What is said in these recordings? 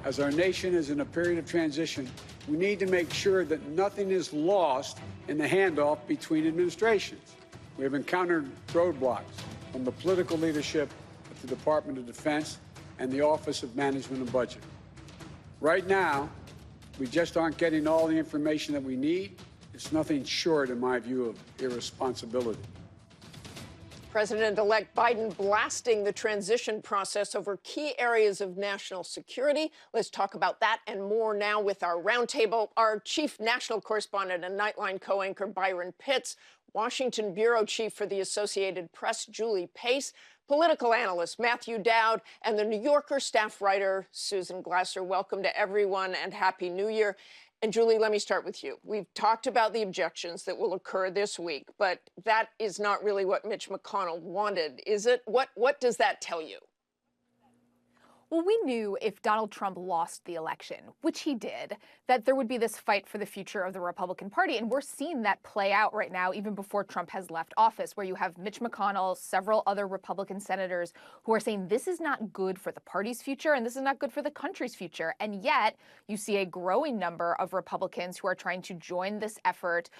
As our nation is in a period of transition, we need to make sure that nothing is lost in the handoff between administrations. We have encountered roadblocks from the political leadership of the Department of Defense and the Office of Management and Budget. Right now, we just aren't getting all the information that we need. It's nothing short, in my view, of irresponsibility. President-elect Biden blasting the transition process over key areas of national security. Let's talk about that and more now with our roundtable. Our chief national correspondent and Nightline co-anchor Byron Pitts, Washington bureau chief for the Associated Press Julie Pace, political analyst Matthew Dowd, and the New Yorker staff writer Susan Glasser. Welcome to everyone and Happy New Year. And Julie, let me start with you. We've talked about the objections that will occur this week, but that is not really what Mitch McConnell wanted, is it? What does that tell you? Well, we knew if Donald Trump lost the election, which he did, that there would be this fight for the future of the Republican Party. And we're seeing that play out right now, even before Trump has left office, where you have Mitch McConnell, several other Republican senators who are saying this is not good for the party's future and this is not good for the country's future. And yet you see a growing number of Republicans who are trying to join this effort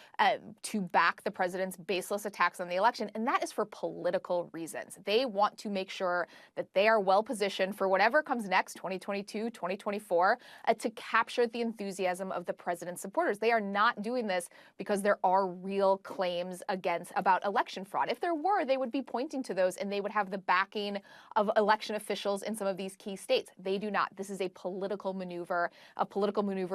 to back the president's baseless attacks on the election. And that is for political reasons. They want to make sure that they are well positioned for whatever comes next, 2022, 2024, to capture the enthusiasm of the president's supporters. They are not doing this because there are real claims about election fraud. If there were, they would be pointing to those and they would have the backing of election officials in some of these key states. They do not. This is a political maneuver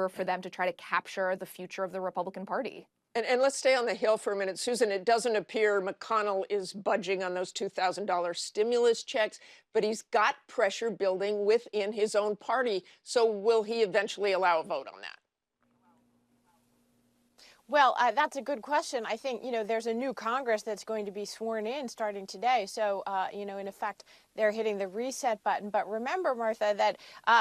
for them to try to capture the future of the Republican Party. And let's stay on the Hill for a minute. Susan, it doesn't appear McConnell is budging on those $2,000 stimulus checks, but he's got pressure building within his own party. So will he eventually allow a vote on that? Well, that's a good question. I think, there's a new Congress that's going to be sworn in starting today. So, in effect, they're hitting the reset button. But remember, Martha, that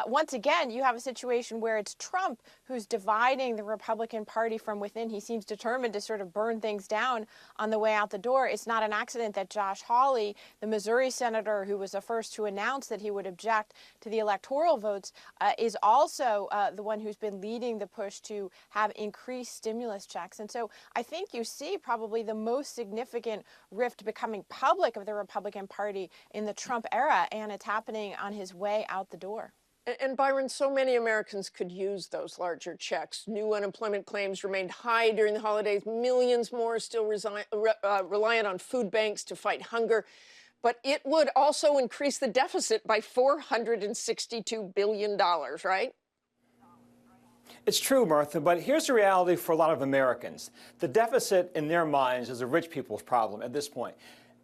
once again, you have a situation where it's Trump who's dividing the Republican Party from within. He seems determined to sort of burn things down on the way out the door. It's not an accident that Josh Hawley, the Missouri senator who was the first to announce that he would object to the electoral votes, is also the one who's been leading the push to have increased stimulus checks. And so I think you see probably the most significant rift becoming public of the Republican Party in the Trump era, and it's happening on his way out the door. And Byron, so many Americans could use those larger checks. New unemployment claims remained high during the holidays. Millions more are still reliant on food banks to fight hunger. But it would also increase the deficit by $462 billion, right? It's true, Martha, but here's the reality for a lot of Americans. The deficit in their minds is a rich people's problem at this point.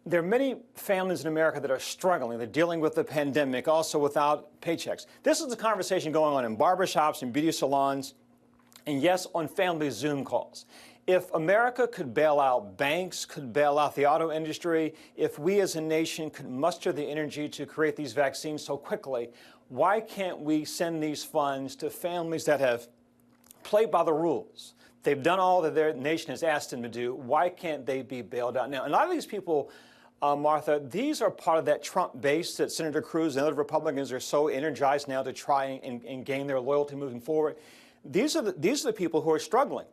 There are many families in America that are struggling. They're dealing with the pandemic, also without paychecks. This is the conversation going on in barbershops and beauty salons, and yes, on family Zoom calls. If America could bail out banks, could bail out the auto industry, if we as a nation could muster the energy to create these vaccines so quickly, why can't we send these funds to families that have played by the rules? They've done all that their nation has asked them to do. Why can't they be bailed out now? And a lot of these people, Martha, these are part of that Trump base that Senator Cruz and other Republicans are so energized now to try and gain their loyalty moving forward. These are the people who are struggling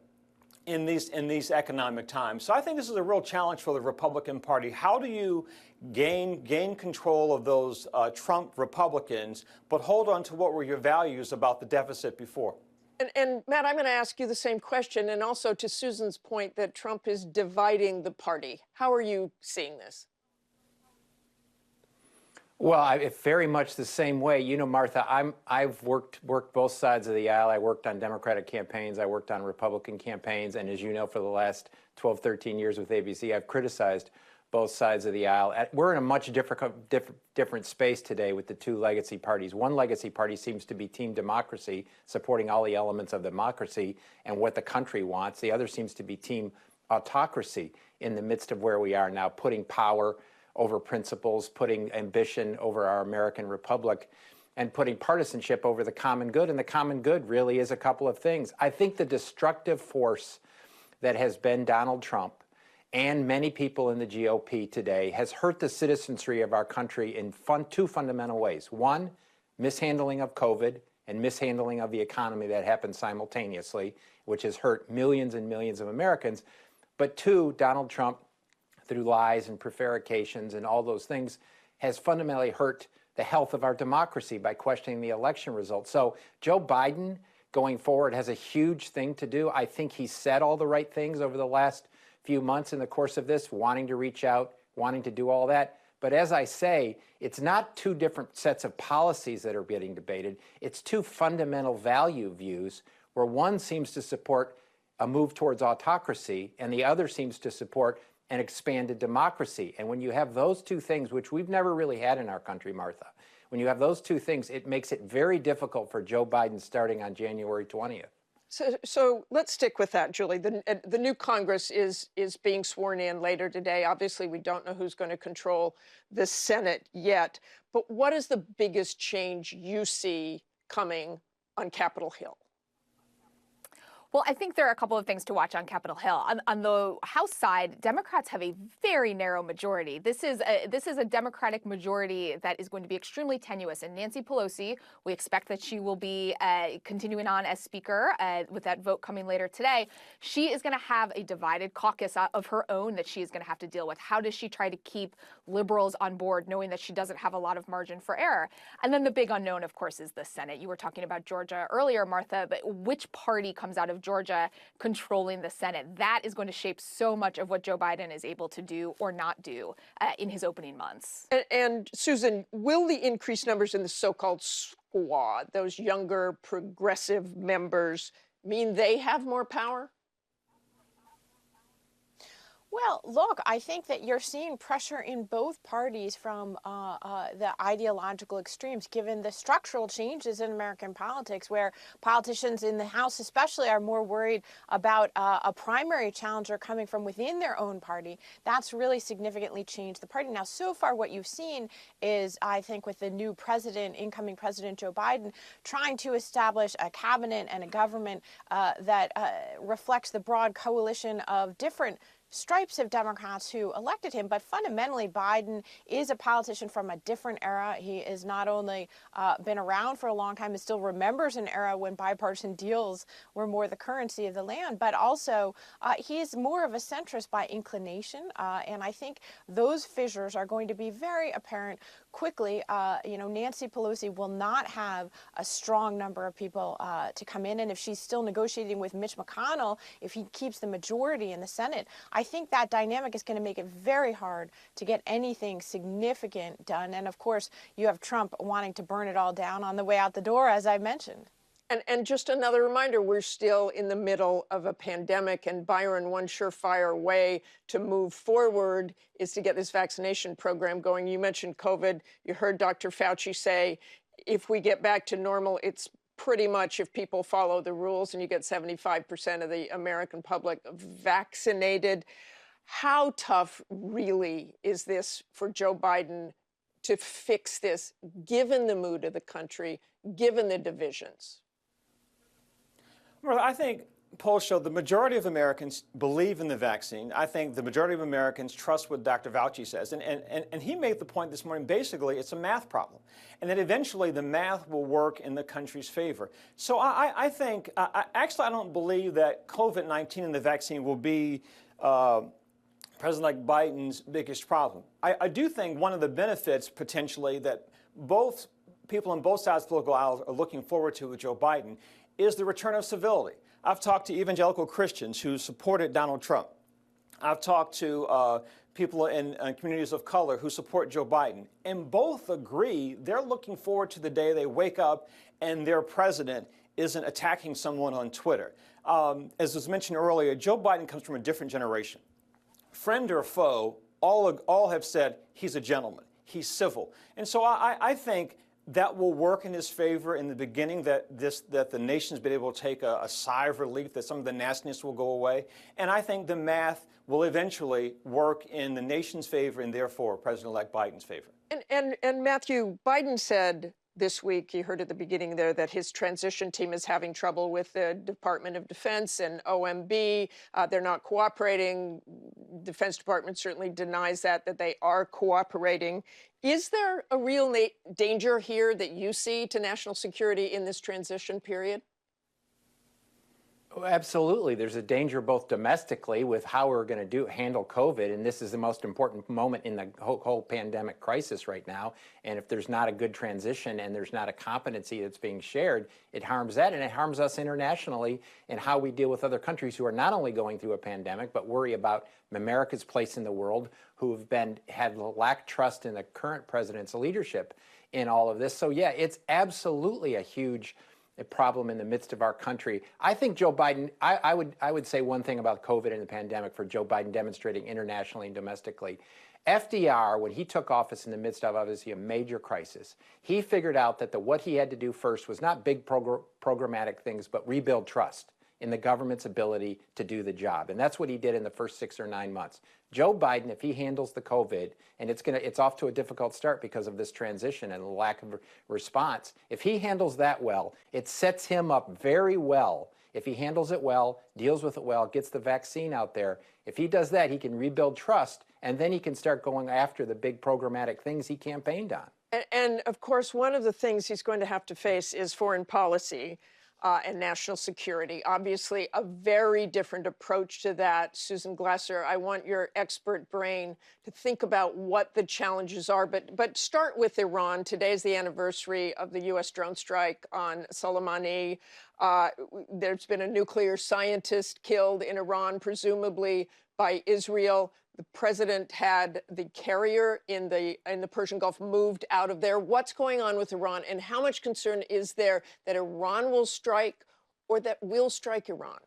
in these economic times. So I think this is a real challenge for the Republican Party. How do you gain control of those Trump Republicans, but hold on to what were your values about the deficit before? And Matt, I'm going to ask you the same question, and also to Susan's point that Trump is dividing the party. How are you seeing this? Well, very much the same way. You know, Martha, I've worked both sides of the aisle. I worked on Democratic campaigns. I worked on Republican campaigns. And as you know, for the last 12, 13 years with ABC, I've criticized both sides of the aisle. We're in a much different space today with the two legacy parties. One legacy party seems to be Team Democracy, supporting all the elements of democracy and what the country wants. The other seems to be Team Autocracy in the midst of where we are now, putting power over principles, putting ambition over our American republic, and putting partisanship over the common good. And the common good really is a couple of things. I think the destructive force that has been Donald Trump and many people in the GOP today has hurt the citizenry of our country in two fundamental ways. One, mishandling of COVID and mishandling of the economy that happened simultaneously, which has hurt millions and millions of Americans. But two, Donald Trump, through lies and prevarications and all those things, has fundamentally hurt the health of our democracy by questioning the election results. So Joe Biden, going forward, has a huge thing to do. I think he said all the right things over the last few months in the course of this, wanting to reach out, wanting to do all that. But as I say, it's not two different sets of policies that are getting debated. It's two fundamental value views where one seems to support a move towards autocracy and the other seems to support an expanded democracy. And when you have those two things, which we've never really had in our country, Martha, when you have those two things, it makes it very difficult for Joe Biden starting on January 20th. So let's stick with that, Julie. The new Congress is being sworn in later today. Obviously, we don't know who's going to control the Senate yet. But what is the biggest change you see coming on Capitol Hill? Well, I think there are a couple of things to watch on Capitol Hill. On the House side, Democrats have a very narrow majority. This is a Democratic majority that is going to be extremely tenuous. And Nancy Pelosi, we expect that she will be continuing on as Speaker with that vote coming later today. She is going to have a divided caucus of her own that she is going to have to deal with. How does she try to keep liberals on board, knowing that she doesn't have a lot of margin for error? And then the big unknown, of course, is the Senate. You were talking about Georgia earlier, Martha, but which party comes out of Georgia controlling the Senate? That is going to shape so much of what Joe Biden is able to do or not do in his opening months. And Susan, will the increased numbers in the so-called squad, those younger progressive members, mean they have more power? Well, look, I think that you're seeing pressure in both parties from the ideological extremes, given the structural changes in American politics, where politicians in the House especially are more worried about a primary challenger coming from within their own party. That's really significantly changed the party. Now, so far, what you've seen is, I think, with the new president, incoming President Joe Biden, trying to establish a cabinet and a government that reflects the broad coalition of different stripes of Democrats who elected him. But fundamentally, Biden is a politician from a different era. He has not only been around for a long time and still remembers an era when bipartisan deals were more the currency of the land, but also he is more of a centrist by inclination. And I think those fissures are going to be very apparent quickly. Nancy Pelosi will not have a strong number of people to come in. And if she's still negotiating with Mitch McConnell, if he keeps the majority in the Senate, I think that dynamic is going to make it very hard to get anything significant done. And of course, you have Trump wanting to burn it all down on the way out the door, as I mentioned. And just another reminder, we're still in the middle of a pandemic. And Byron, one surefire way to move forward is to get this vaccination program going. You mentioned COVID. You heard Dr. Fauci say, if we get back to normal, it's pretty much if people follow the rules and you get 75% of the American public vaccinated. How tough really is this for Joe Biden to fix this, given the mood of the country, given the divisions? Well, I think polls show the majority of Americans believe in the vaccine. I think the majority of Americans trust what Dr. Fauci says. And he made the point this morning, basically, it's a math problem. And that eventually the math will work in the country's favor. So I think, actually, I don't believe that COVID-19 and the vaccine will be President-elect Biden's biggest problem. I do think one of the benefits, potentially, that both people on both sides of the political aisle are looking forward to with Joe Biden is the return of civility. I've talked to evangelical Christians who supported Donald Trump. I've talked to people in communities of color who support Joe Biden. And both agree they're looking forward to the day they wake up and their president isn't attacking someone on Twitter. As was mentioned earlier, Joe Biden comes from a different generation. Friend or foe, all have said he's a gentleman, he's civil. And so I think that will work in his favor in the beginning, that the nation's been able to take a sigh of relief, that some of the nastiness will go away. And I think the math will eventually work in the nation's favor and therefore President-elect Biden's favor. And Matthew, Biden said this week. You heard at the beginning there that his transition team is having trouble with the Department of Defense and OMB. They're not cooperating. Defense Department certainly denies that they are cooperating. Is there a real danger here that you see to national security in this transition period? Oh, absolutely. There's a danger both domestically with how we're going to handle COVID, and this is the most important moment in the whole pandemic crisis right now. And if there's not a good transition and there's not a competency that's being shared, it harms that, and it harms us internationally in how we deal with other countries who are not only going through a pandemic, but worry about America's place in the world, who have had lacked trust in the current president's leadership in all of this. So yeah, it's absolutely a huge problem in the midst of our country. I think Joe Biden, I would say one thing about COVID and the pandemic for Joe Biden demonstrating internationally and domestically. FDR, when he took office in the midst of obviously a major crisis, he figured out that what he had to do first was not big programmatic things, but rebuild trust in the government's ability to do the job. And that's what he did in the first 6 or 9 months. Joe Biden, if he handles the COVID, and it's off to a difficult start because of this transition and the lack of response, if he handles that well, it sets him up very well. If he handles it well, deals with it well, gets the vaccine out there, if he does that, he can rebuild trust, and then he can start going after the big programmatic things he campaigned on. And of course, one of the things he's going to have to face is foreign policy. And national security. Obviously, a very different approach to that. Susan Glasser, I want your expert brain to think about what the challenges are. But start with Iran. Today is the anniversary of the U.S. drone strike on Soleimani. There's been a nuclear scientist killed in Iran, presumably by Israel. The president had the carrier in the Persian Gulf moved out of there. What's going on with Iran, and how much concern is there that Iran will strike or that we'll strike Iran?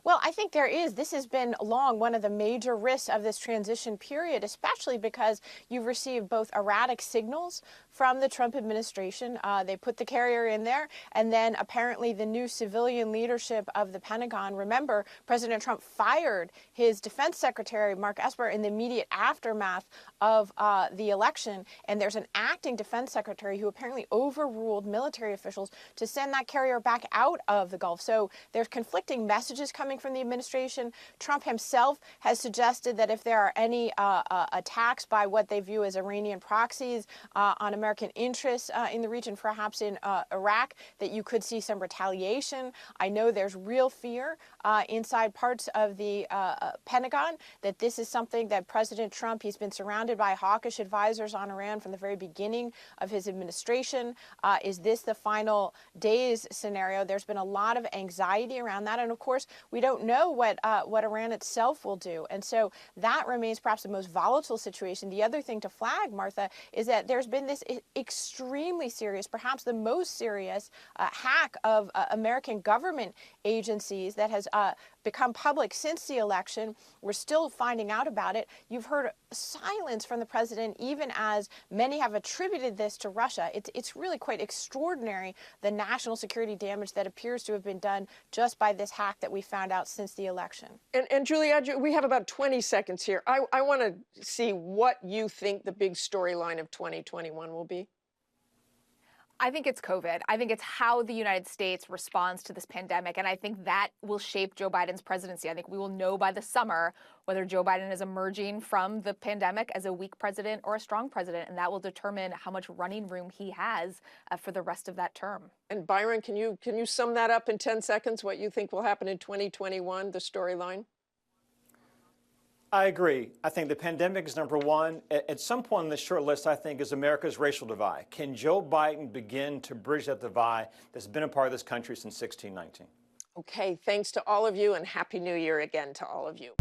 Well, I think there is. This has been long one of the major risks of this transition period, especially because you've received both erratic signals from the Trump administration. They put the carrier in there, and then apparently the new civilian leadership of the Pentagon. Remember, President Trump fired his defense secretary, Mark Esper, in the immediate aftermath of the election, and there's an acting defense secretary who apparently overruled military officials to send that carrier back out of the Gulf. So there's conflicting messages coming from the administration. Trump himself has suggested that if there are any attacks by what they view as Iranian proxies on American interests in the region, perhaps in Iraq, that you could see some retaliation. I know there's real fear inside parts of the Pentagon that this is something that President Trump, he's been surrounded by hawkish advisors on Iran from the very beginning of his administration. Is this the final days scenario? There's been a lot of anxiety around that. And of course, we don't know what Iran itself will do. And so that remains perhaps the most volatile situation. The other thing to flag, Martha, is that there's been this extremely serious, perhaps the most serious hack of American government agencies that has become public since the election. We're still finding out about it. You've heard silence from the president, even as many have attributed this to Russia. It's really quite extraordinary, the national security damage that appears to have been done just by this hack that we found out since the election. And Julia, we have about 20 seconds here. I want to see what you think the big storyline of 2021 will be. I think it's COVID. I think it's how the United States responds to this pandemic. And I think that will shape Joe Biden's presidency. I think we will know by the summer whether Joe Biden is emerging from the pandemic as a weak president or a strong president. And that will determine how much running room he has for the rest of that term. And Byron, can you sum that up in 10 seconds, what you think will happen in 2021, the storyline? I agree. I think the pandemic is number one. At some point on this short list, I think, is America's racial divide. Can Joe Biden begin to bridge that divide that's been a part of this country since 1619? Okay, thanks to all of you, and Happy New Year again to all of you.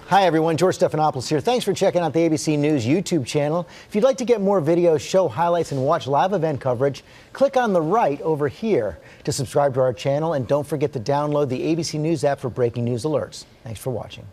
Hi, everyone. George Stephanopoulos here. Thanks for checking out the ABC News YouTube channel. If you'd like to get more videos, show highlights, and watch live event coverage, click on the right over here to subscribe to our channel. And don't forget to download the ABC News app for breaking news alerts. Thanks for watching.